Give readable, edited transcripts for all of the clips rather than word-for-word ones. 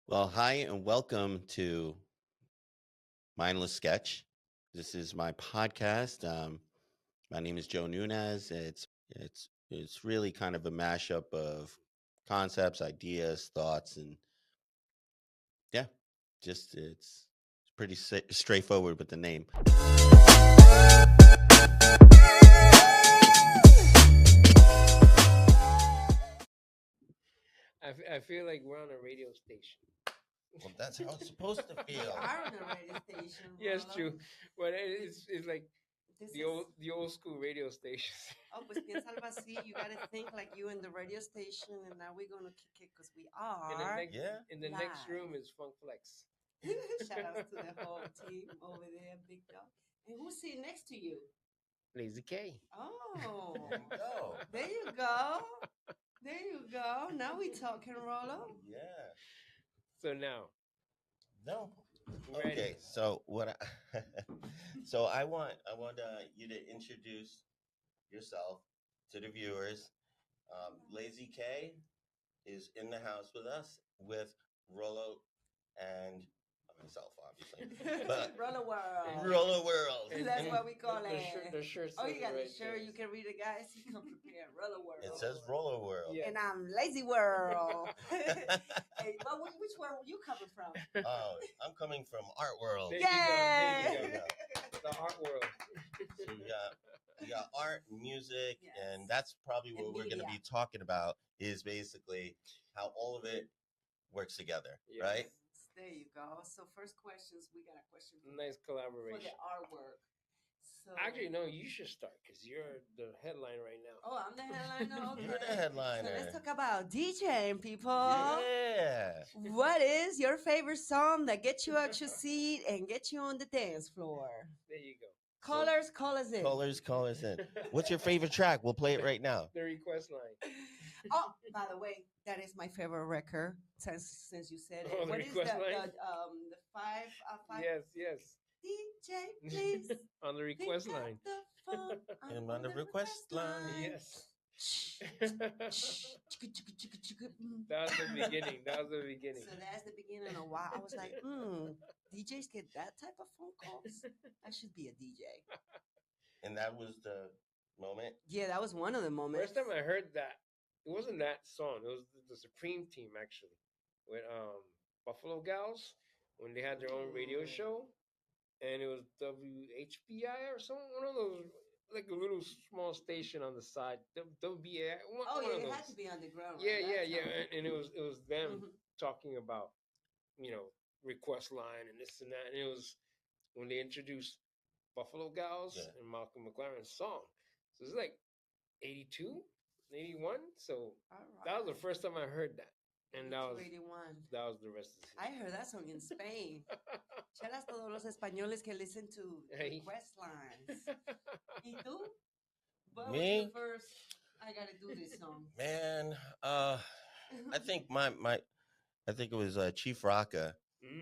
Well, hi and welcome to Mindless Sketch. This is my podcast. My name is Joe Nunez. It's really kind of a mashup of concepts, ideas, thoughts, and yeah, just it's pretty straightforward with the name. I feel like we're on a radio station. Well, that's how it's supposed to We feel. are on the radio station. Yes, Rolo. true. But it's like This the is. old school radio stations. Oh, pues piénsalo así. You got to think like you in the radio station, and now we're going to kick it because we In the are next Yeah. in the next live. room is Funk Flex. Shout outs to the whole team over there, Big Dog. And who's sitting next to you? Lazy K. Oh, There you go. there you go. There you go. Now we talking, Rolo. Yeah. So now, No. ready. Okay. So what? So I want you to introduce yourself to the viewers. Lazy K is in the house with us with Rolo and myself, obviously. But Rolo World. Rolo World. That's what we call the, it. The shirt Oh, says you got it the right shirt. there. You can read it, guys. You come prepared. Rolo World. It says Rolo World. Yeah. And I'm Lazy World. Hey, but which world you coming from? Oh, I'm coming from Art World. There you go, there Yay! you go. The art world. So you got art, music, Yes. and that's probably what And we're going to media. be talking about. Is basically how all of it works together, Yes. right? There you go. So first questions, we got a question Nice for collaboration. the artwork. So Actually, no, you should start because you're the headline right now. Oh, I'm the headliner. Okay. You're the headliner. So let's talk about DJing, people. Yeah. What is your favorite song that gets you out your seat and get you on the dance floor? There you go. Callers, call us in. Call us in. What's your favorite track? We'll play it right now. The request line. Oh, by the way, that is my favorite record since you said it. Oh, the What is request line? the five? Yes. DJ, please. On the pick request up line. the phone. I'm And on the request line. Yes. Mm. That was the beginning. So that's the beginning of why I was like, DJs get that type of phone calls. I should be a DJ. And that was the moment. Yeah, that was one of the moments. First time I heard that, it wasn't that song. It was the Supreme Team actually, with Buffalo Gals when they had their own radio show, and it was WHBI or something. One of those, like a little small station on the side. WBI. Oh one yeah, of it those. had to be underground. Yeah, Right? and it was them Mhm. talking about, request line and this and that, and it was when they introduced Buffalo Gals Yeah. and Malcolm McLaren's song. So it's like 82, 81. So All right. that was the first time I heard that, and that was 81. the rest of the I heard that song in Spain. Chelas todos los españoles que listen to Hey. request lines. ¿Y tú? What Me? was the first? I gotta do this song. Man, I think I think it was Chief Rocka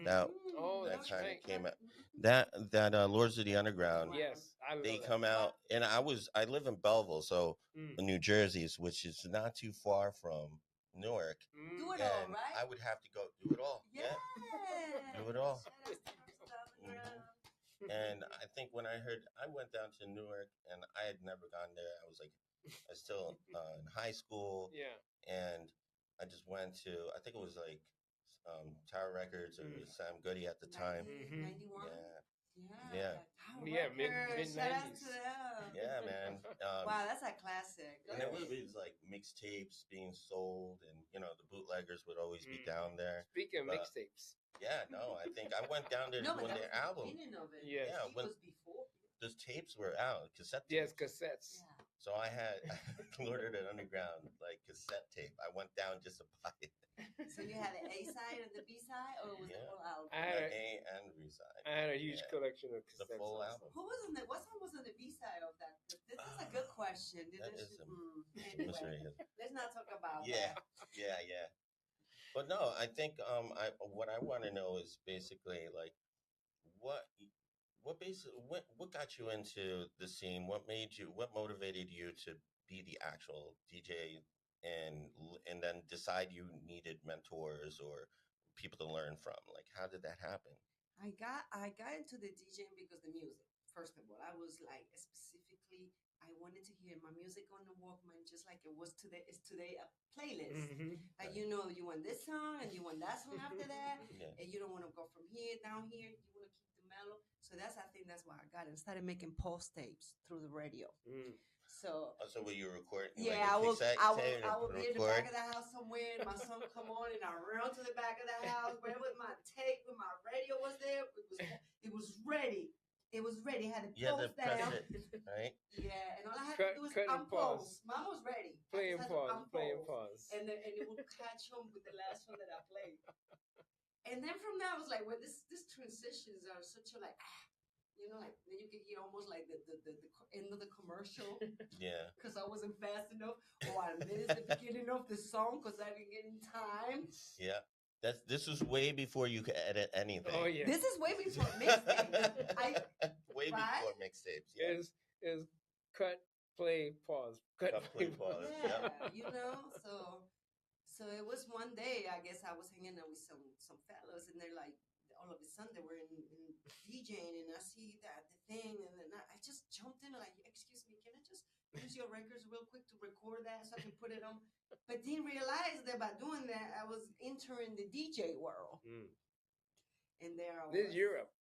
that Oh, that that's kind right. of came out. That Lords of the Underground. Yes, I love They that. come out, and I live in Belleville, so Mm. in New Jersey, which is not too far from Newark. Mm. Do it all, And right? I would have to go do it all. Yeah. Do it all. Shout out to Mr. Underground. And I think when I went down to Newark, and I had never gone there. I was still in high school, Yeah. and I just went to, I think it was like Tower Records or Sam Goody at the time. 91. Yeah, Yeah. Yeah, mid Shout out 90s. to them. yeah, man. Wow, that's a classic. And it was like mixtapes being sold, and the bootleggers would always be down there. Speaking of But- mixtapes, Yeah, no, I think I went down there No, to but when that their was the album. beginning of it. Yes. Yeah, He when was before. those tapes were out, cassette yes, tapes. cassettes. Yeah. So I had ordered an underground like cassette tape. I went down just to buy it. So you had the A side and the B side, or was Yeah. the whole album? I had The a, A and B side. I had a huge Yeah. collection of The cassettes. full also. album. Who was on the? What song was on the B side of that? This is a good question. That is a Anyway, mystery. let's not talk about Yeah, that. yeah. But no, I think what I want to know is basically like what got you into the scene? What motivated you to be the actual DJ and then decide you needed mentors or people to learn from? Like, how did that happen? I got into the DJing because the music. First of all, I was like specifically I wanted to hear my music on the Walkman just like it was today. It's today a playlist. Like you want this song and you want that song after that, Yeah. and you don't want to go from here down here. You want to keep the mellow. So I think that's why I got it. I started making pulse tapes through the radio. So Also, will you record? yeah, like I will. cassette I will. tape I and will be in the back of the house somewhere, and my song come on, and I run to the back of the house where with my tape, when my radio was there. It was ready. It was ready. Had to the post press down. it, right? Yeah, and all I had Cut- to do is cut and unpause. Mine was ready. Play I and just had to pause. Play and unpause. pause. And it will catch on with the last one that I played. And then from there, I was like, well, this transitions are such a like. Like then you can hear almost like the end of the commercial. Yeah. Because I wasn't fast enough, or I missed the beginning of the song because I didn't get in time. Yeah. This was way before you could edit anything. Oh yeah. This is way before mixtapes. Way Right? before mixtapes. Yeah. Is cut, play, pause. Cut, play, pause. Yeah, So it was one day. I guess I was hanging out with some fellas, and they're like, all of a sudden they were in DJing, and I see the thing, and then I just jumped in like, excuse me, can I just use your records real quick to record that so I can put it on? But didn't realize that by doing that I was entering the DJ world. And there I was. This is Europe.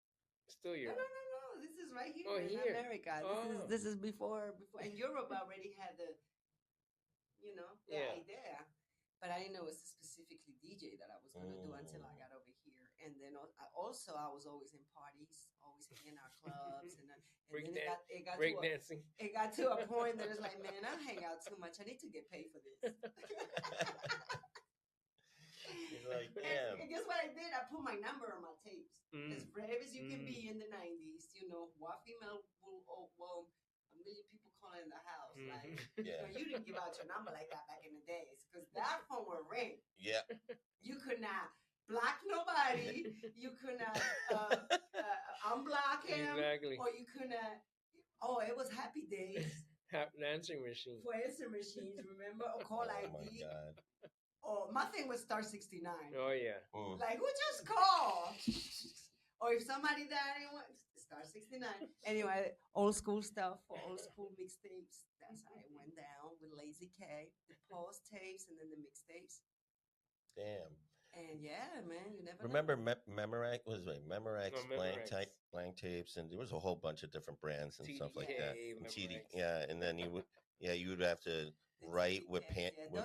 Still Europe. No. This is right here in here. America. This is before. In Europe I already had the idea. But I didn't know it was specifically DJ that I was going to do until I got over here. And then I was always in parties, always hanging out clubs. And then Breakdancing. It got to a point that it's like, man, I hang out too much. I need to get paid for this. You're like, damn. And guess what I did? I put my number on my tapes. As brave as you can be in the 90s, one female will a million people calling in the house. Like, you didn't give out your number like that back in the days because that phone would ring. Yeah. You could not block nobody. You could not unblock him. Exactly. Or you could not. Oh, it was happy days. Answering machine. For answering machines, remember? Or call ID. Oh my God. Oh, my thing was star 69. Oh yeah. Like, who just called? Or if somebody died, star 69. Anyway, old school stuff for old school mixtapes. That's how it went down with Lazy K, the pause tapes, and then the mixtapes. Damn. And yeah, man, you never remember know. Memorex? What was it? Memorex, Memorex. blank tapes, and there was a whole bunch of different brands and stuff like that. And Memorex. and then you would have to write with pen. So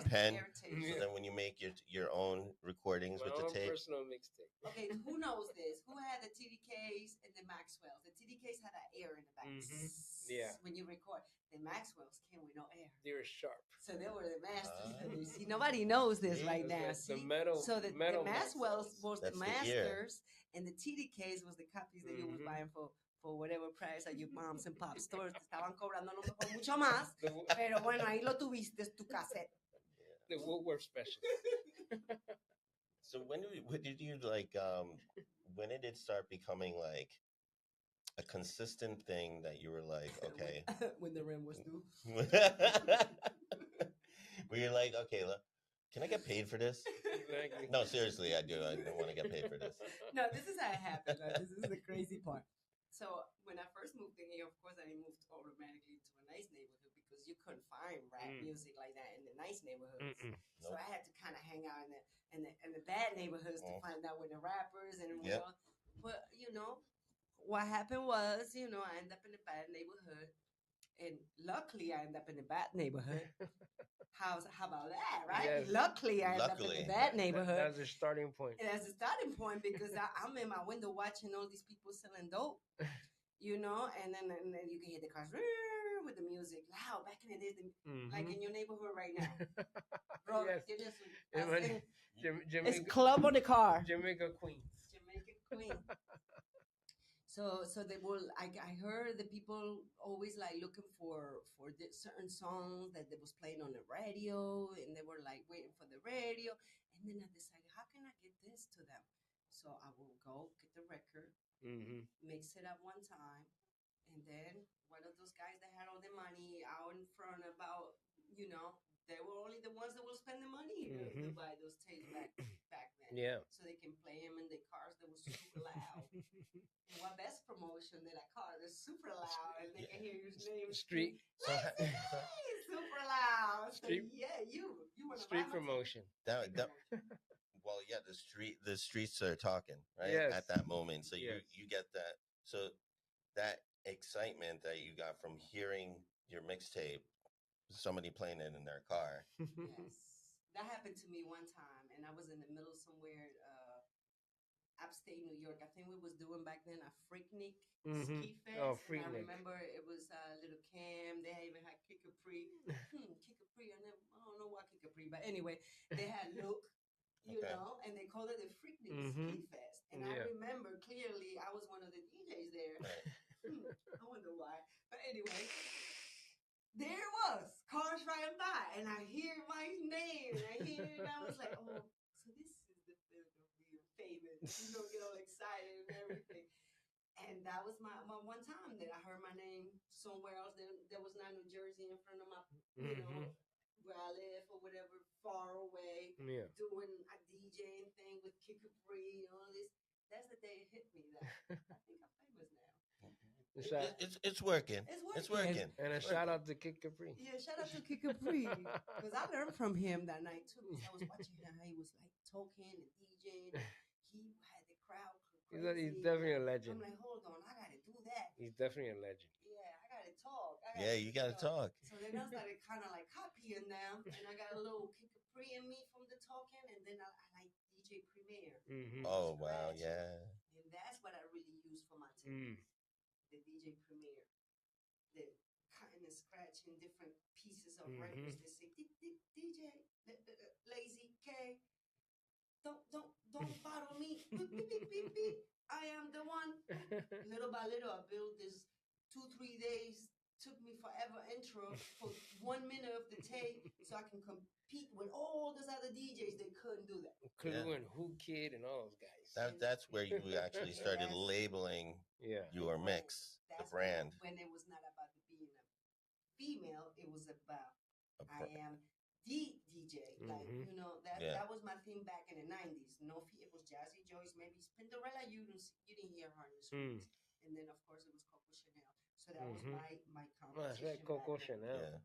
then when you make your own recordings with the tape. Personal mixtape. Okay, who knows this? Who had the TDKs and the Maxwells? The TDKs had an air in the back. Yeah. When you record. The Maxwells came with no air. They were sharp. So they were the masters. See, nobody knows this right now. The metal. So the Maxwells was the That's masters, and the TDKs was the copies that you was buying for whatever price at your moms and pop stores. Te estaban cobrando a lo mejor mucho más, pero bueno, ahí lo tuviste, tu cassette. The Woodworth special. So when did you like? When did it start becoming like a consistent thing that you were like, okay? When the rent was due. Where you're like, okay, look, can I get paid for this? Exactly. No, seriously, I do. I don't want to get paid for this. No, this is how it happened. This is the crazy part. So when I first moved in here, of course, I moved automatically to a nice neighborhood because you couldn't find rap music like that in the nice neighborhoods. So I had to kind of hang out in the bad neighborhoods to find out where the rappers and but what happened was, I ended up in a bad neighborhood, and luckily I ended up in a bad neighborhood. How about that, right? Yes. Luckily I ended up in a bad neighborhood. That's a starting point. And that's a starting point because I'm in my window watching all these people selling dope, and then you can hear the cars with the music loud. Back in the day, like in your neighborhood right now. Bro, Yes. It's club on the car. Jamaica Queens. Jamaica Queens. So they will. I heard the people always like looking for certain songs that they was playing on the radio, and they were like waiting for the radio. And then I decided, how can I get this to them? So I will go get the record, mix it up one time, and then one of those guys that had all the money out in front about, they were only the ones that will spend the money to buy those tapes back then. Yeah. so they can play him in their cars. They were super loud. And what best promotion than a car that's super loud and they can hear your name Street. Lazy K, super loud. So Street. yeah, you want to Street promotion. Well, yeah, the streets are talking, right? Yes. At that moment. So Yes. you get that. So that excitement that you got from hearing your mixtape, somebody playing it in their car. Yes, that happened to me one time, and I was in the middle somewhere, upstate New York. I think we was doing back then a Freaknik ski fest, Oh, and I Freaknik. remember it was Little Cam. They even had Kick Capri. Kick Capri. I don't know what Kick Capri, but anyway, they had Look, you Okay. know, and they called it the Freaknik Ski Fest. And I remember clearly, I was one of the DJs there. Right. I wonder why, but anyway. There it was, cars riding by, and I hear my name, and I hear it, and I was like, oh, so this is the real famous, get all excited and everything. And that was my one time that I heard my name somewhere else. There was not New Jersey in front of my, where I live or whatever, far away, doing a DJing thing with Kid Capri and all this. That's the day it hit me that I think I'm famous now. It's working. It's working. And a shout out to Kid Capri. Yeah, shout out to Kid Capri. Because I learned from him that night too. I was watching him how he was like talking and DJing. He had the crowd crazy. He's definitely a legend. I'm like, hold on, I gotta do that. He's definitely a legend. Yeah, I gotta talk. You gotta talk. So then I started kind of like copying them, and I got a little Kid Capri in me from the talking, and then I like DJ Premier. Oh wow, yeah. And that's what I really use for my tapes. The DJ Premier, the cutting and scratching different pieces of records. They say DJ Lazy K, don't bottle me. Beep, beep, beep, beep, beep. I am the one. Little by little, I built this 2-3 days. Took me forever intro for 1 minute of the tape, so I can compete with all those other DJs. They couldn't do that. Crew and Who Kid and all those guys. That's where you actually started labeling your mix, the brand. When it was not about being a female, it was about I am the DJ. Like, that was my theme back in the 90s. It was Jazzy Joyce, maybe Spinderella. You didn't hear her in the streets. And then, of course, it was Coco Chanel. So that was my competition. Coco Chanel. Yeah.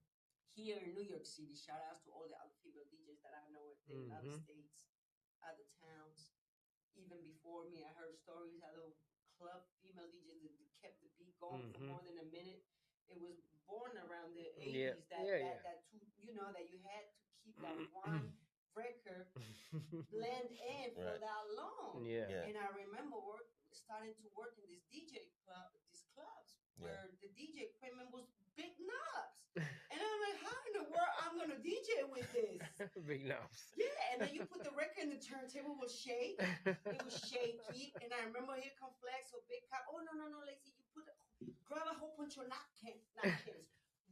Here in New York City, shout outs to all the other female DJs that I know in other states, other towns. Even before me, I heard stories how the club female DJs that kept the beat going for more than a minute. It was born around the 80s that you had to keep that one record blend in for that long. And I remember starting to work in these clubs where the DJ equipment was big knobs. And I'm like, how in the world I'm going to DJ with this? Big knobs. Yeah, and then you put the record in the turntable, will shake. It was shaky. And I remember here come Flex or Big Cop. Oh, no, Lazy. You grab a whole bunch of napkins,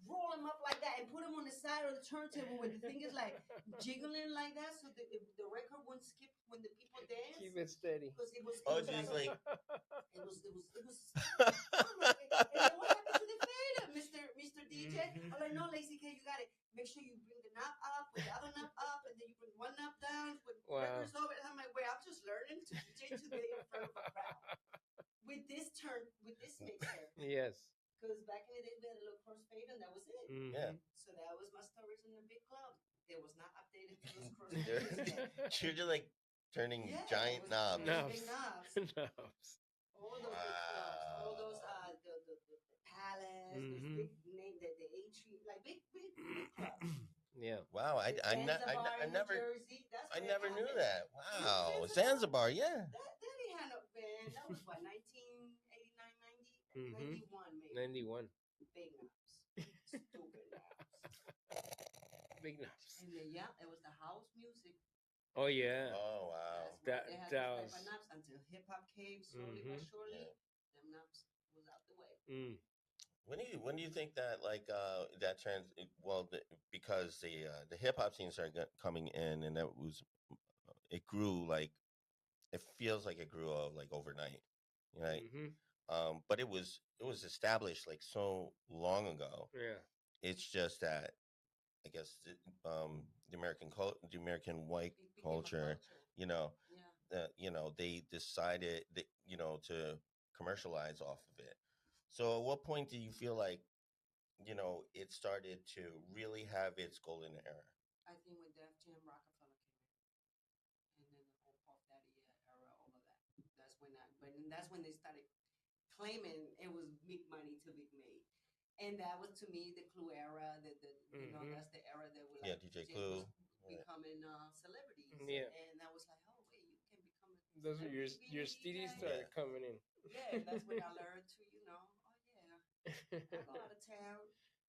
roll them up like that, and put them on the side of the turntable where the thing is like jiggling like that, so the record wouldn't skip when the people dance. Keep it steady. Because it was. Oh, geez, like. It was. And then what happened to the fader, Mr. DJ? I'm like, no, Lazy K, you got it. Make sure you bring the knob up, with the other knob up, and then you bring one knob down with records over. And I'm like, wait, I'm just learning to DJ today in front of a crowd with this mixer. Yes. Because back in the day, we had a little crossfade, and that was it. Yeah. So that was my stories in the big club. It was not updated to those crossfades. You're just like turning giant knobs. Big knobs. All those big clubs, all those the Palace, those big name, the A-Tree, like big clubs. Yeah. Wow, I never Jersey, I never knew that. Wow, Zanzibar, yeah. That ain't had no band. That was what 1989, 90, 91 maybe. 91. Big knobs, stupid knobs. Big knobs. And then it was the house music. Oh yeah. Oh wow. They had those type of knobs until hip hop came slowly but surely. Yeah. Them knobs was out the way. When do you think that that trans? Well, because the hip hop scene started coming in, and it grew like it feels like it grew like overnight, right? But it was established like so long ago. Yeah. It's just that I guess the American white culture, they decided that, to commercialize off of it. So at what point do you feel like, it started to really have its golden era? I think when Def Jam Rockefeller came in, and then the whole Puff Daddy era, all of that. That's when they started claiming it was big money to be made. And that was to me the Clue era. That's the era that we Yeah, like DJ DJ Clue. was becoming celebrities. Yeah. And I was like, oh wait, you can become a Those are celebrity being your a steedies DJ. started coming in. Yeah, and that's when I learned to, I go out of town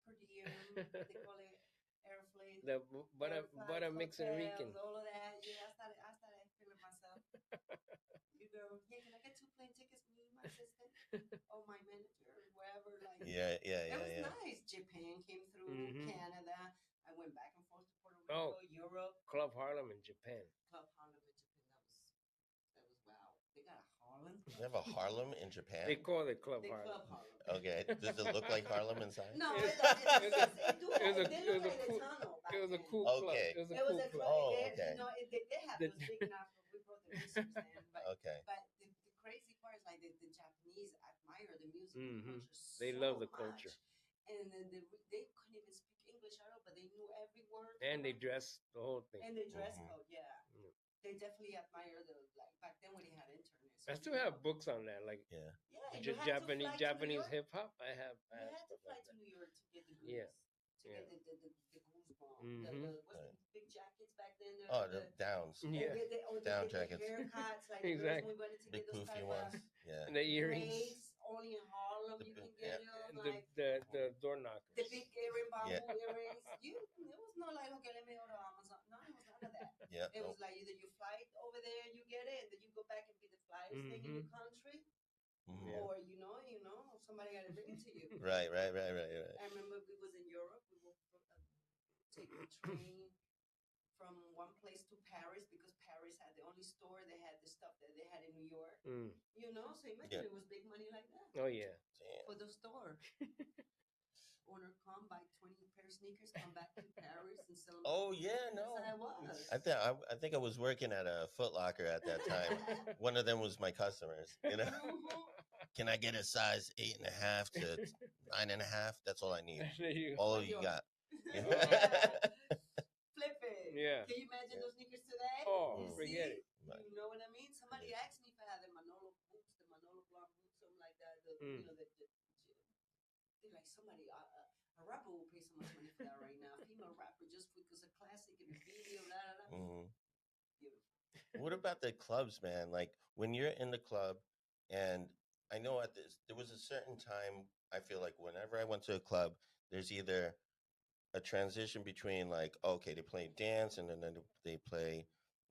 per diem. They call it airplane. The butter mixing hotels, Rican. all of that. Yeah, I started feeling myself. Hey, can I get 2 plane tickets? Me, my assistant, or my manager, wherever. Like, Yeah, it was nice. Japan came through, Canada. I went back and forth to Puerto Rico, Europe. Club Harlem in Japan. Club Harlem in Japan. That was wow. They got a Harlem. They have a Harlem in Japan? They call it Club They Harlem. Club Harlem. Okay. Does it look like Harlem inside? No, it doesn't. It looked like the tunnel back It was a then. cool club. Okay. It was a It was cool a club. club. okay. They have it was big enough. We brought the mixers in. But, Okay. but the crazy part is like the Japanese admire the music and culture They so love the much. culture. And then they couldn't even speak English at all, but they knew every word. And they dress the whole thing. And the dress code, yeah. They definitely admire back then when they had internet. So I still have books on that, like Japanese hip hop. I have. You had to fly to New York to get the goose. To get the goose bomb. What's the big jackets back then? The downs. Yeah. Down jackets. Haircuts, like exactly. we went to Big get those poofy type ones. of Yeah. And the earrings. braids, only in Harlem you can get them. Like The door knockers. the big earring, bamboo earrings. It was not like, okay, let me go to Amazon. No, it was none of that. Yeah. It was like either you fly over there, you get it, and then you go back and be the flyest thing in your country, or somebody got to bring it to you. Right. I remember we was in Europe. We were taking the train from one place to Paris because Paris had the only store they had the stuff that they had in New York. So imagine it was big money like that. Oh yeah. For the store. Owner come buy 20 pair of sneakers, come back to Paris and sell them. Oh yeah, no. That's how it was. I think I was working at a Foot Locker at that time. One of them was my customers. Can I get a size 8.5 to 9.5? That's all I need. All you got. Flip it. Yeah. Can you imagine those sneakers today? Oh, forget it. You know what I mean? Somebody asked me if I had the Manolo boots, the Manolo blonde boots, something like that. They're like somebody, a rapper will pay so much money for that right now. Female rapper just because a classic in a video, Beautiful. What about the clubs, man? Like when you're in the club, and I know there was a certain time, I feel like whenever I went to a club, there's either a transition between like, okay, they play dance and then they play,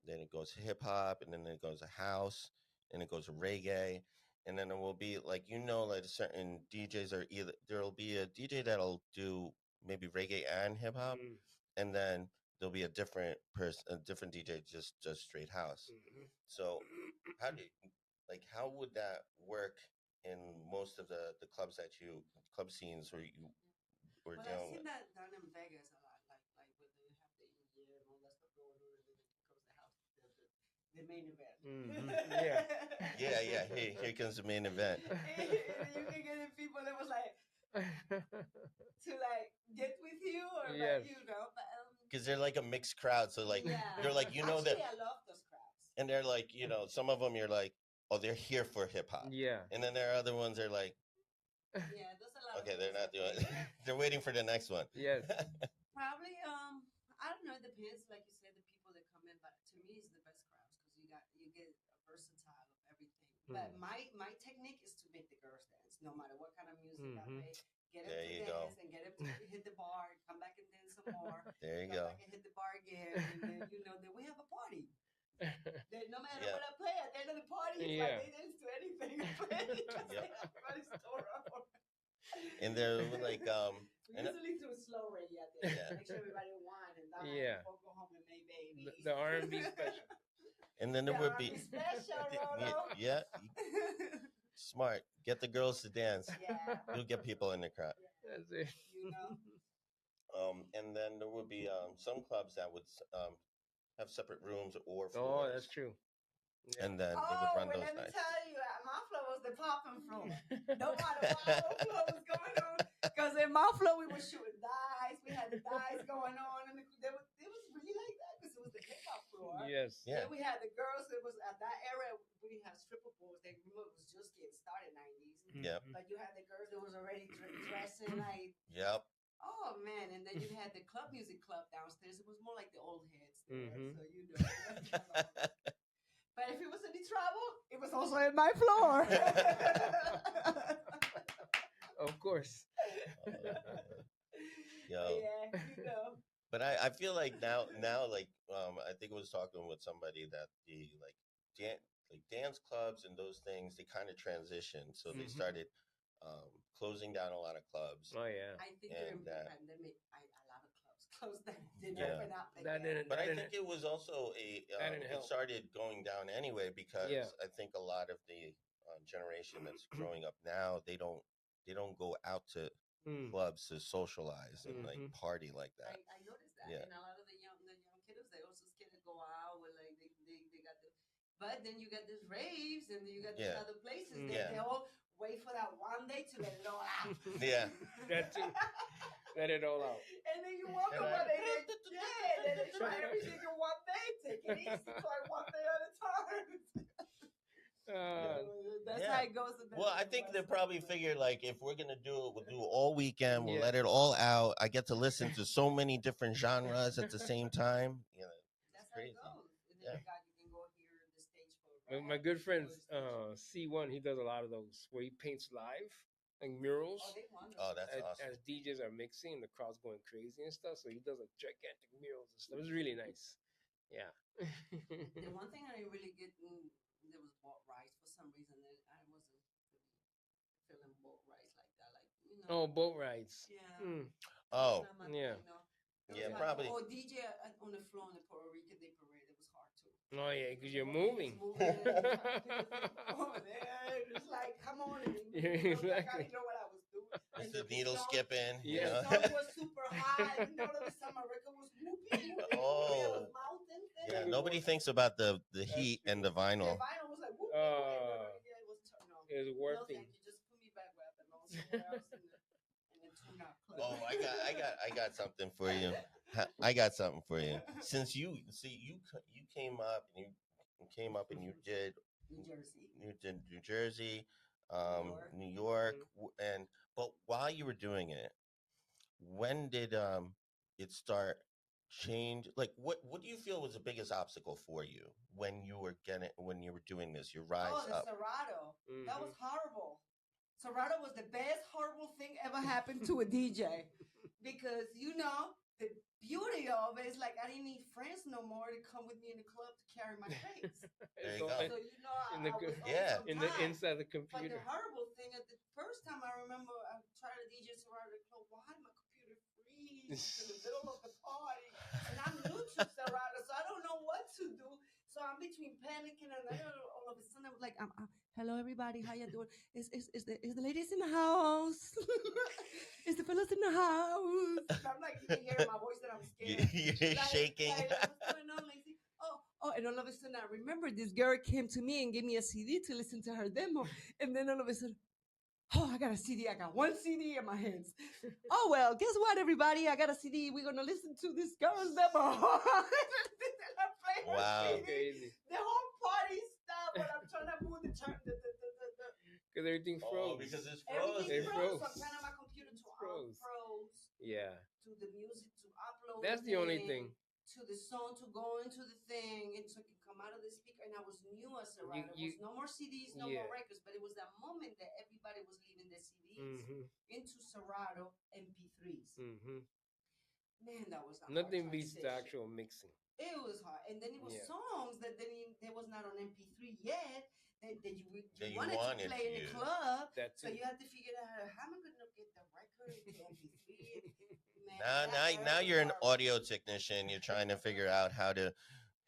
then it goes hip hop and then it goes to house and it goes to reggae. And then it will be like, like certain DJs are either, there'll be a DJ that'll do maybe reggae and hip hop. And then there'll be a different DJ just straight house. So how would that work in most of the club scenes where you were dealing with? I've seen that done in Vegas a lot, like where they have the India and all that stuff going on, and then it becomes the house, the main event. Yeah. Here comes the main event. You can get in people that was like to like get with you or but because they're like a mixed crowd, so like they're like Actually, that. I love those crowds. And they're like some of them you're like, oh, they're here for hip hop. Yeah. And then there are other ones that are like, yeah, there's a lot. Okay, they're not doing it. They're waiting for the next one. Yes. Probably I don't know, it depends, like you said, the people that come in, but to me it's the best crowds because you get a versatile of everything. But my technique is to make the girls dance no matter what kind of music I play. Get them to dance and get them to hit the bar, come back and dance some more. There you come go. back and hit the bar again, and then then we have a party. No matter what I play at the end of the party, it's like they dance to anything I play because they have everybody's store up. And they're like usually through slow reggae at the end. Make sure everybody wine and dine before go home and make babies. The R&B special. And then there would be special, Rolo. Smart. Get the girls to dance. Yeah. You'll get people in the crowd. That's it. And then there would be some clubs that would have separate rooms or floors. Oh, that's true. Yeah. and then they would Oh, run well, those let me nights. tell you, my floor was the popping floor. No matter what floor was going on, because in my floor we were shooting dice. We had the dice going on, and it was really like that because it was the hip hop floor. Yes. Yeah. Then we had the girls. It was at that era we didn't have stripper poles. They remember it was just getting started 90s. Yep. But you had the girls that was already dressing like. Yep. Oh man! And then you had the club music club downstairs. It was more like the old heads there, Mhm. so you know. But if it was any trouble, it was also in my floor. Of course. Yo. Yeah, you know. But I feel like now like I think I was talking with somebody that the like dance clubs and those things, they kind of transitioned, so they Mhm. started closing down a lot of clubs. Oh yeah. I think And, during the pandemic, a lot of clubs closed down, didn't Yeah. open up That again. didn't- But I didn't- think it was also That didn't it help. started going down anyway because Yeah. I think a lot of the generation that's growing up now, they don't go out to Mm. clubs to socialize and like Mhm. party like that. I noticed that, Yeah. and a lot of the young kiddos, they also scared to go out with like they got the. But then you got these raves, and then you got these Yeah. other places. Mm. They Yeah. all wait for that one day to let it all out. Yeah. That too. Let it all out. And then you wonder And what I- then they try everything in one day. Take it easy, try one day at a time. That's Yeah. how it goes. In the Well, I think they West probably Coast. figured like if we're gonna do it, we'll do it all weekend. We'll Yeah. let it all out. I get to listen to so many different genres at the same time. You know, That's how crazy. it goes. And then Yeah. you can go here in the stage for My rap, good you friend can go to stage. C1, he does a lot of those where he paints live, like murals. Oh, they wonderful. Oh, that's awesome. As DJs are mixing, the crowd's going crazy and stuff. So he does like gigantic murals and stuff. It's really nice. Yeah. The one thing I didn't really get, there was boat rides for some reason. That I wasn't feeling boat rides like that. Like, you know. Oh, boat rides. Yeah. Mm. Oh, Not my yeah. thing, no. It Yeah, was probably. Oh, DJ on the floor in the Puerto Rican Day Parade. It was hard too. Oh yeah, because you're Everybody moving. was moving over there. It was like, come on. Yeah, exactly. I know what I was doing. It's And the needle song- skipping. You Yeah. The know? song was super high. And all of a sudden, my record was whooping. Oh. It was mountain. Yeah. Nobody thinks about the heat and the The vinyl. vinyl was like whooping. Yeah, it was no. It was No, working. thank you. Just put me back where I belong somewhere else in the tune-up club. Oh, I got something for you. I got something for you. Since you came up and you came up and you did New Jersey, New York, and but while you were doing it, when did it start change? Like, what do you feel was the biggest obstacle for you when you were doing this? Your rise Oh, the up. Serato. Mhm. That was horrible. Serato was the best horrible thing ever happened to a DJ. Because, the beauty of it is like I didn't need friends no more to come with me in the club to carry my crates. There you So, go. So, in I the was yeah. on in the time. inside the But the computer. horrible thing at the first time I remember I tried to DJ Serato at the club, why did my computer freeze in the middle of the party? And I'm new to Serato, so I don't know what to do. So I'm between panicking and then all of a sudden I was like, hello everybody, how you doing? Is the ladies in the house? Is the fellas in the house? And I'm like, you can hear in my voice that I'm scared. You're shaking. What's going on, Lazy? Oh, and all of a sudden I remember this girl came to me and gave me a CD to listen to her demo. And then all of a sudden, oh, I got a CD. I got one CD in my hands. Oh, well, guess what, everybody? I got a CD. We're going to listen to this girl's demo. Wow. Crazy. The whole party stopped when I'm trying to move the turn. Because everything froze. Oh, because it's frozen. Everything It froze. froze. So I'm trying on my computer to Froze. unfroze. Yeah. To the music to upload. That's the only thing. To the song to go into the thing and so it can come out of the speaker. And I was new as a writer. There was no more CDs, no more records. But it was that moment that everybody was leaving their CDs into Serato MP3s. Mm-hmm. Man, that was a Nothing hard beats the transition. actual mixing. It was hard, and then it was songs that they was not on MP3 yet. That you wanted to play in the club, so you had to figure out how am I going to get the record into MP3. Man, Now you're an audio technician. You're trying to figure out how to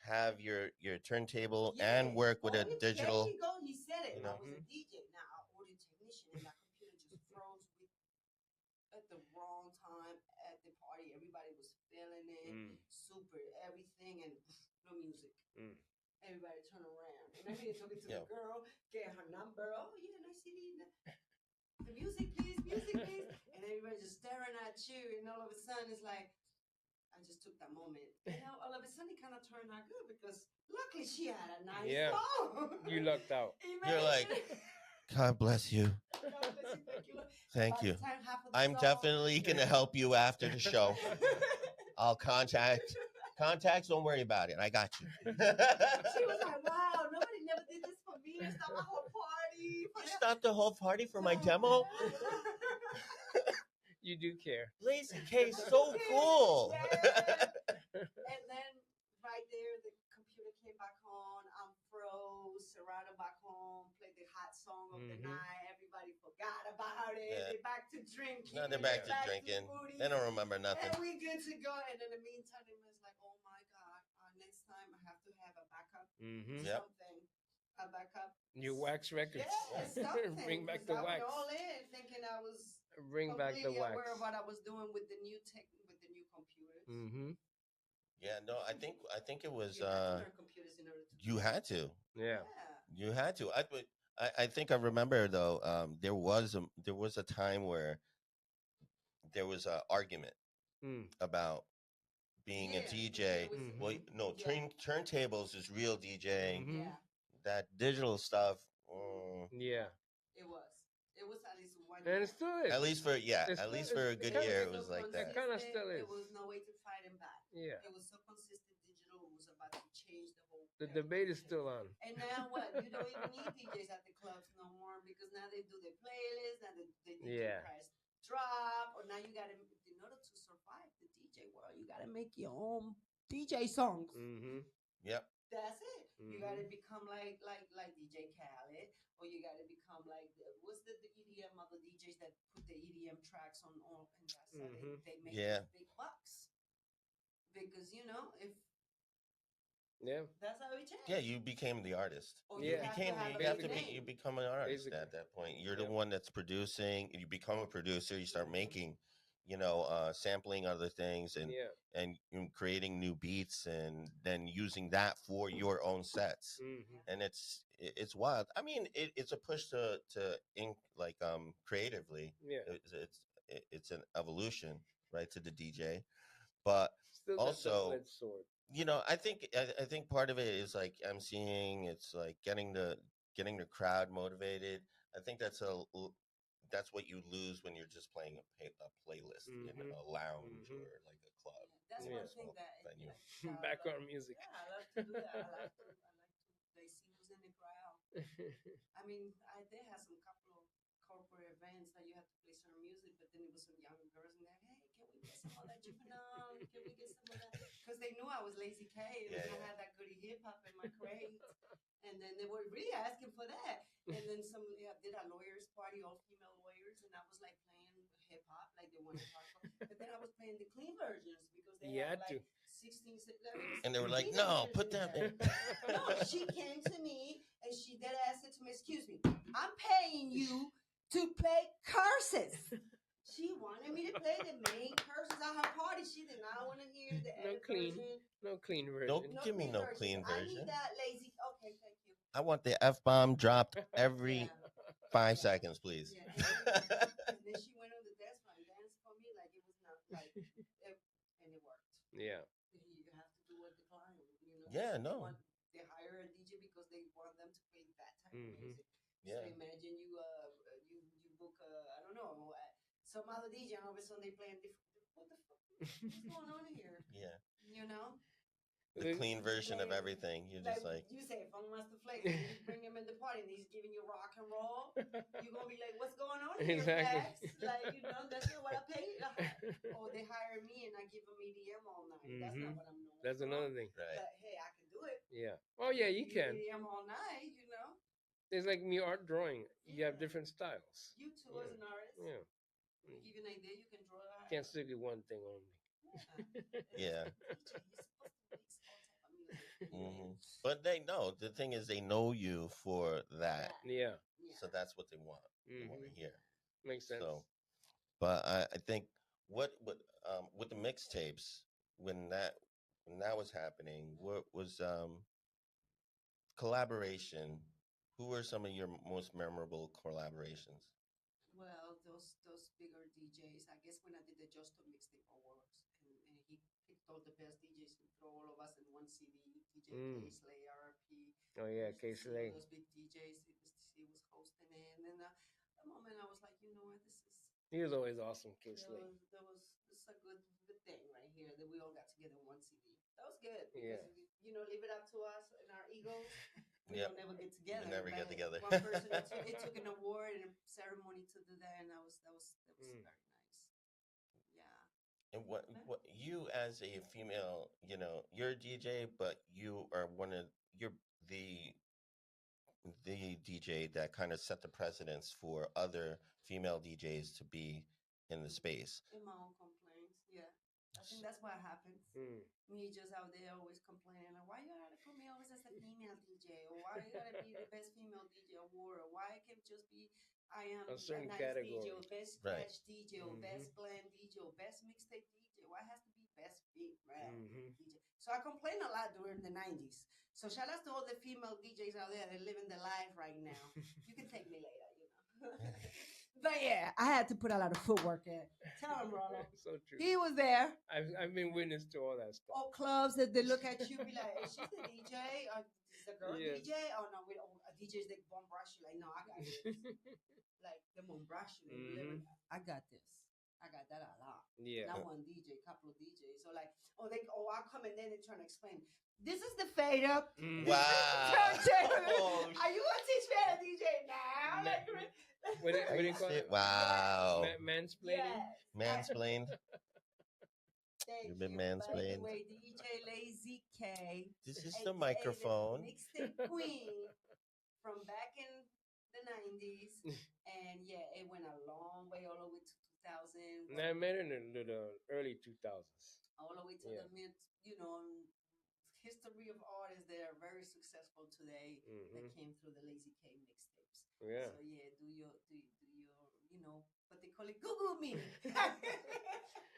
have your turntable and work with a digital. There you go. He said it. You know? I was a DJ, now audio technician, and that computer just froze at the wrong time at the party. Everybody was feeling it, super everything, and no music. everybody turn around. And I'm here talking to Yeah. the girl, get her number. Oh, yeah, nice CD. The music, please, music, please. And everybody just staring at you. And all of a sudden, it's like, I just took that moment. And now all of a sudden, it kind of turned out good because luckily she had a nice song. You lucked out. You're like, God bless you. God bless you. Thank you. Thank By you. the time half of the I'm song- definitely going to help you after the show. I'll contacts. Don't worry about it. I got you. She was like, wow, nobody never did this for me. Stop my whole party. You stopped the whole party for my demo? You do care. Lazy K is so cool. And then right there, the computer came back on. I'm froze. Serrano back home. Played the hot song of the night. Everybody forgot about it. Yeah. They're back to drinking. Now they're back to drinking. They don't remember nothing. And we good to go. And in the meantime, it was like, oh my God, next time I have to have a backup. Yep. Something. A backup. New wax records. Yeah, something. Bring back the I wax. went all in thinking I was Bring back the completely wax. aware of what I was doing with the new tech, with the new computers. Yeah, no, I think it was You had to learn computers in order to you had to. Yeah. You had to. I think I remember though. There was a time where there was an argument about being a DJ. Well, no, turntables is real DJing. That digital stuff. Yeah. It was. It was at least one. And year. it still is. At least for a good year, it so was like that. It kind of still is. It was no way to fight him back. Yeah. It was so consistent. Digital was about to change the whole. The debate is still on. And now what? You don't even need DJs at the clubs no more because now they do their playlist and they press drop. Or now you got to, in order to survive the DJ world, you got to make your own DJ songs. Yep. That's it. You got to become like DJ Khaled, or you got to become like what's the EDM other DJs that put the EDM tracks on and that's how they make big bucks. Because if that's how it changed. Yeah, you became the artist. Or You you become an artist at that point. You're the one that's producing. You become a producer. You start making, sampling other things and creating new beats and then using that for your own sets. And it's wild. I mean, it's a push to ink creatively. Yeah, it's an evolution, right, to the DJ, but still also. I think part of it is like emceeing. It's like getting the crowd motivated. I think that's what you lose when you're just playing a playlist in a lounge or like a club. That's one thing that venue. Background music. Yeah, I love to do that. I like to play singles in the crowd. I mean, they had some couple of corporate events that you had to play certain music, but then it was some young girls and they're like, hey, can we get some of that juvenile? Can we get some of that? Because they knew I was Lazy K and I had that goody hip hop in my crate. And then they were really asking for that. And then did a lawyers party, all female lawyers, and I was like playing hip hop, like they wanted hardcore. But then I was playing the clean versions because they had like 16, 17. And they were like, no, put that in. No, she came to me and she dead ass said to me, excuse me, I'm paying you to play curses. She wanted me to play the main curses at her party. She did not want to hear the version. No clean version. Don't give me no clean version. I need that lazy. Okay, thank you. I want the F-bomb dropped every 5 seconds, please. Yeah. And then she went on the dance floor and danced for me like it was not like, and it worked. Yeah. You have to do what the client, Yeah, no. They hire a DJ because they want them to play that type of music. Yeah. So imagine you book I don't know some other DJ and all of a sudden they playing different. What the fuck? What's going on here? Yeah. The clean version of everything. You're just like you say Funk Master Flex, and you bring him in the party and he's giving you rock and roll. You're gonna be like, what's going on here, Flex? Like, that's not what I paid. Or they hire me and I give them EDM all night. That's not what I'm doing. That's another thing. Right. But hey, I can do it. Yeah. Oh yeah, you can. EDM all night, It's like me art drawing. You have different styles. You too as an artist. Yeah. Give you an idea, you can draw that. Can't stick with one thing only. Yeah. But they know. The thing is, they know you for that. Yeah. So that's what they want. They want to hear. Makes sense. So, but I think what with the mixtapes when that was happening, what was collaboration. Who were some of your most memorable collaborations? Well, those bigger DJs. I guess when I did the Justo Mixtape Awards, and he picked all the best DJs and throw all of us in one CD. DJ Mm. K Slay, RP. Oh yeah, Used to K see all Slay. those big DJs. He was hosting it, and then the moment I was like, you know what, He was always awesome, K there Slay. was there was this is a good thing right here that we all got together in one CD. That was good Yeah. because leave it up to us and our egos. We Yep. don't never get We together. never get But together. one person it took an award and a ceremony to do that, and that was very nice. Yeah. And what you as a female, you're a DJ, but you are you're the the DJ that kind of set the precedence for other female DJs to be in the space. In my own complaints, yeah. I think that's what happens. Me just out there always complaining, like, why you gotta put me always as a female DJ, or why you gotta be the best female DJ award, or why it can't just be I am A certain nice category. DJ, or best Right. scratch DJ, or best blend DJ, or best mixtape DJ. Why it has to be best female DJ? So I complained a lot during the 90s. So shout out to all the female DJs out there that are living the life right now. You can take me later, But yeah, I had to put a lot of footwork in. Tell him, Rolo. So true. He was there. I've been witness to all that stuff. All clubs that they look at you, be like, "Is she the DJ? Is the girl Yes. DJ? Oh no, we don't. A DJ's like bombrash you. Like, no, I got this. Like the bombrash you. I got this. I got that a lot. Yeah. Not one DJ, couple of DJs. So like, I'll come and then they trying to explain. This is the fade up. Wow. Turntable. Are you gonna teach me how to DJ now? Like, what do you call it? Wow. Mansplaining? Yes. Mansplained. Thank You've been you. mansplained. By the way, DJ Lazy K. This is aka the microphone. Mixtape Queen from back in the 90s. And yeah, it went a long way all the way to 2000. And I met her in the early 2000s. All the way to the mid, history of artists that are very successful today that came through the Lazy K mixtapes. Yeah. So yeah, do your what they call it, Google me.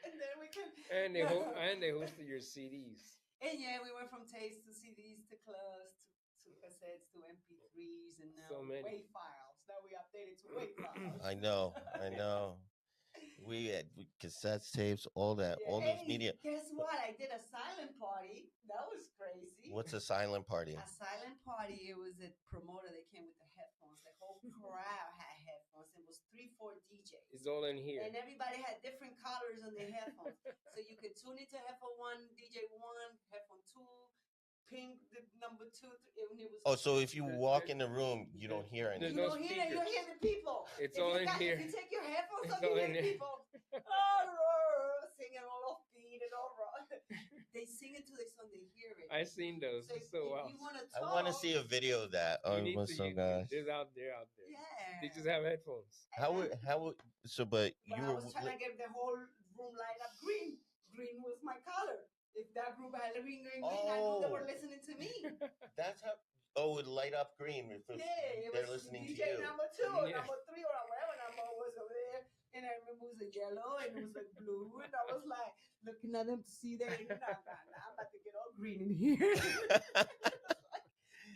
And then we can. And they hosted your CDs. And yeah, we went from tapes to CDs to clubs to cassettes to MP3s and now So many. WAV files. Now we updated to WAV files. I know. We had cassettes, tapes, all that, all those media. Guess what? I did a silent party. That was crazy. What's a silent party? A silent party. It was a promoter that came with the headphones. The whole crowd had headphones. It was 3-4 DJs. It's all in here. And everybody had different colors on their headphones. So you could tune into headphone 1, DJ 1, headphone 2, ping the number 2. And it was So if you walk in the room, you don't hear anything. You don't hear it. You hear the people. It's all in here. If you take your headphones off, It's all you in hear here. people singing all off beat and all wrong. They sing it to the song. They hear it. I seen those. So So if wow. you want to I talk, want to see a video of that. Oh, it was so gosh. It's out there. Yeah. They just have headphones. But you I were was trying to get the whole room light up green. Green was my color. If that group had green, I knew they were listening to me. That's how. Oh, it would light up green. It They're was listening DJ to you. number 2 or Yeah. number 3 or whatever number was over there. And I remember it was a yellow and it was like blue. And I was like looking at them to see that. Nah, I'm about to get all green in here.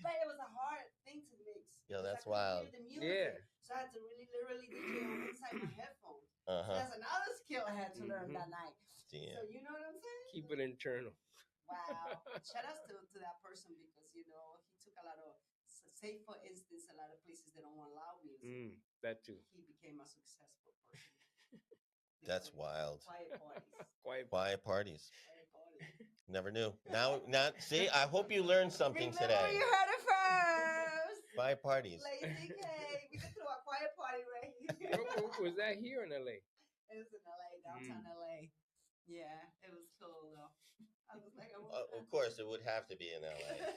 But it was a hard thing to mix. Yo, that's I couldn't wild. hear the music. Yeah. So I had to really literally DJ on inside my headphones. So Uh-huh. that's another skill I had to learn that night. Damn. So you know what I'm saying? Keep it internal. Wow. Shout out to that person because, he took a lot of, say for instance, a lot of places they don't want loud music. That too. He became a successful person. That's wild. Quiet parties. Quiet. Quiet parties. Quiet parties. Never knew. Now, see, I hope you learned something Remember today. you heard it first. Quiet parties. Lazy K. We could throw a quiet party right here. Was that here in LA? It was in LA, downtown LA. Yeah, it was cool though. I was like, Of course, it would have to be in LA.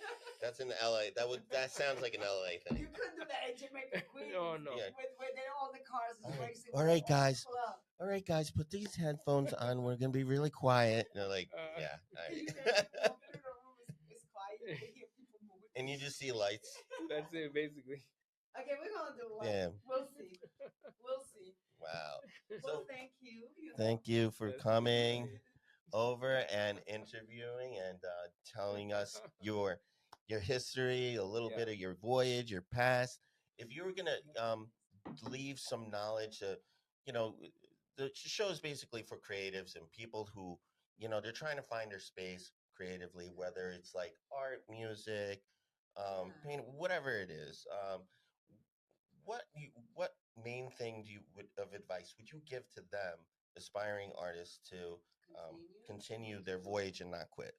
That's in LA. That sounds like an LA thing. You couldn't do that in Jamaica, Queens. Oh no. Yeah. Where all the cars is racing. All right, guys. Club. All right, guys, put these headphones on. We're gonna be really quiet. And they're like, yeah. All You right. guys walk into the room, it's quiet. You can hear people moving. And you just see lights. That's it, basically. Okay, we're gonna do one. Damn. We'll see. We'll see. Wow. Well, So thank you. thank you for That's coming over and interviewing and telling us your your history, a little Yeah. bit of your voyage, your past. If you were gonna leave some knowledge, you know, the show is basically for creatives and people who, they're trying to find their space creatively, whether it's like art, music, paint, whatever it is. What main thing of advice would you give to them, aspiring artists, to continue their voyage and not quit?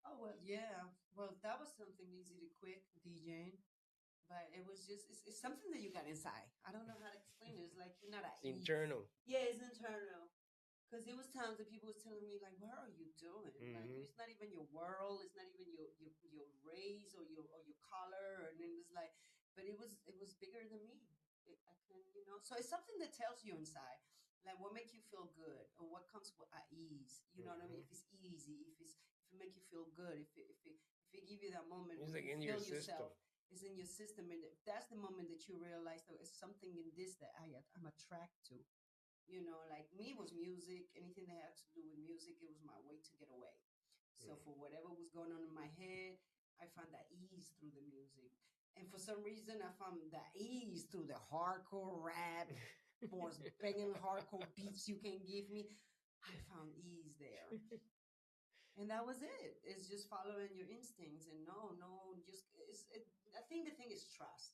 Oh well, yeah. Well, that was something easy to quit DJing, but it was just it's something that you got inside. I don't know how to explain it. It's like you're not at It's ease. internal. Yeah, it's internal. Because there was times that people was telling me like, "What are you doing? Like, Mm-hmm. it's not even your world. It's not even your race or your color." And it was like, but it was bigger than me. I can So it's something that tells you inside, like what makes you feel good or what comes with at ease. You know what I mean? If it's easy, if it make you feel good, if it give you that moment It's where like you in your feel system. yourself, it's in your system, and that's the moment that you realize that it's something in this that I'm attracted to. Like me was music. Anything that had to do with music, it was my way to get away. So for whatever was going on in my head, I found that ease through the music. And for some reason, I found that ease through the hardcore rap, most banging hardcore beats you can give me. I found ease there. And that was it. It's just following your instincts and no, just I think the thing is trust,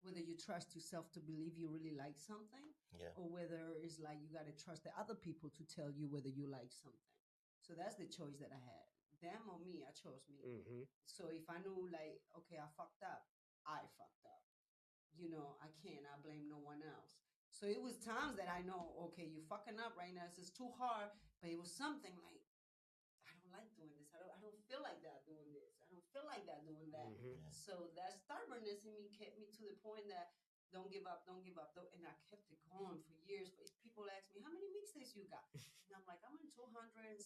whether you trust yourself to believe you really like something, Yeah. or whether it's like you got to trust the other people to tell you whether you like something. So that's the choice that I had. Them or me, I chose me. Mm-hmm. So if I knew, like, okay, I fucked up, I fucked up. I can't, I blame no one else. So it was times that I know, okay, you fucking up right now. It's just too hard. But it was something like, I don't like doing this. I don't feel like that doing this. I don't feel like that doing that. Mm-hmm. Yeah. So that stubbornness in me kept me to the point that don't give up, don't give up. And I kept it going for years. But people ask me, how many mixtapes you got? And I'm like, I'm on 271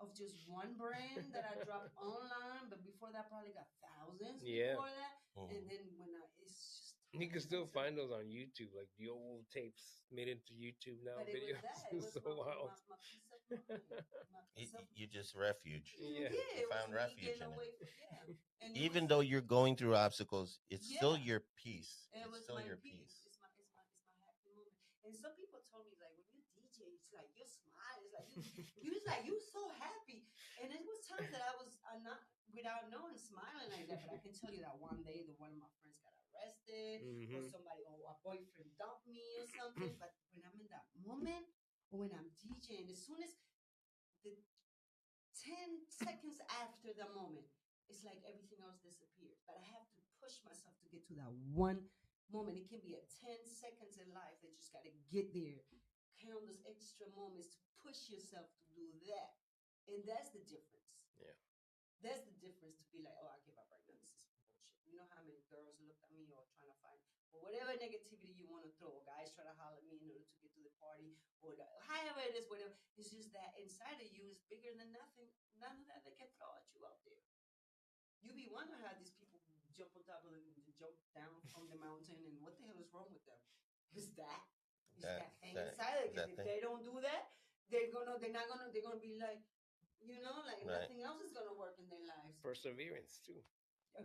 of just one brand that I dropped online. But before that, probably got thousands Yeah. before that. Mhm. And then it's just You can still find those on YouTube, like the old tapes made into YouTube now But it was videos. that. It was So my, wild. my, my peace of mind. My peace of You just refuge. Yeah. Yeah, You it was found me refuge getting in it. away from and it Even was though you're going through obstacles, it's still yeah, your peace. it It's was still my your peace. peace. It's my happy moment. And some people told me like when you DJ, it's like you smile. It's like you was like you so happy. And it was times that I was not without knowing smiling like that. But I can tell you that one day that one of my friends got arrested, or Mm-hmm. somebody or a boyfriend dumped me or something. But when I'm in that moment, or when I'm DJing, as soon as the 10 seconds after the moment, it's like everything else disappears. But I have to push myself to get to that one moment. It can be a 10 seconds in life that you just got to get there. Count those extra moments to push yourself to do that. And that's the difference. Yeah. That's the difference to be like, oh, I give up right now. This is bullshit. You know how many girls looked at me or trying to find, or whatever negativity you want to throw, guys try to holler at me in order to get to the party, or however it is, whatever. It's just that inside of you is bigger than nothing. None of that they can throw at you out there. You be wondering how these people jump on top of it and jump down from the mountain, and what the hell is wrong with them? Is that? It's that thing inside. Because if thing. they don't do that, they're gonna be like, like Right. nothing else is gonna work in their lives. Perseverance too.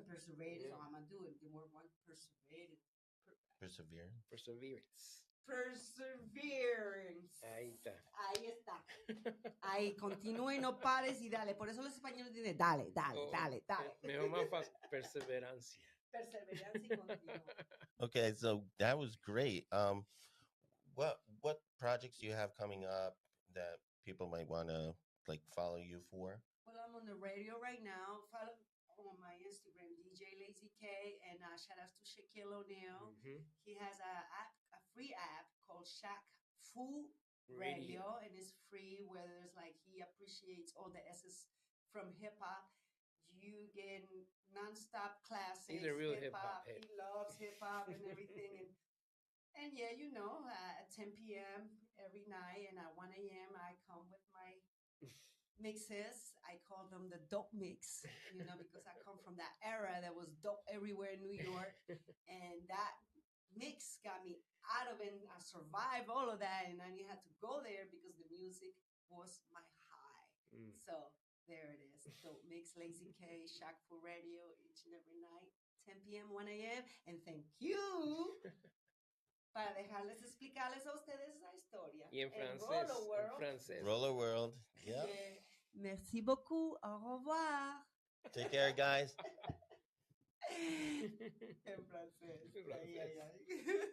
Perseverance. Yeah. Oh, I'm gonna do it. The word one perseverance. Persevere. Perseverance. Perseverance. Ahí está. Ahí está. Ahí, continúe y no pares y dale. Por eso los españoles dicen dale, dale, Oh, dale, dale. Mejor más fácil. Perseverancia. Perseverancia y continúa. Okay, so that was great. What projects do you have coming up that people might want to like follow you for? Well, I'm on the radio right now. Follow on my Instagram, DJ Lazy K, and shout outs to Shaquille O'Neal. Mm-hmm. He has a free app called Shaq Fu Radio, and it's free. Where there's like he appreciates all the S's from hip hop. You get nonstop classics. He's a real hip hop head. He loves hip hop and everything, and yeah, at 10 p.m. every night, and at 1 a.m. I come with my mixes. I call them the dope mix, because I come from that era that was dope everywhere in New York. And that mix got me out of it. I survived all of that. And I had to go there because the music was my high. So There it is. Don't mix Lazy K, Shack Full Radio each and every night, 10 p.m., 1 a.m. And thank you para dejarles explicarles a ustedes la historia. Y en francés. Rolo World. En francés. Roller World. Yeah. Merci beaucoup. Au revoir. Take care, guys. En francés. En francés. Ay, ay, ay.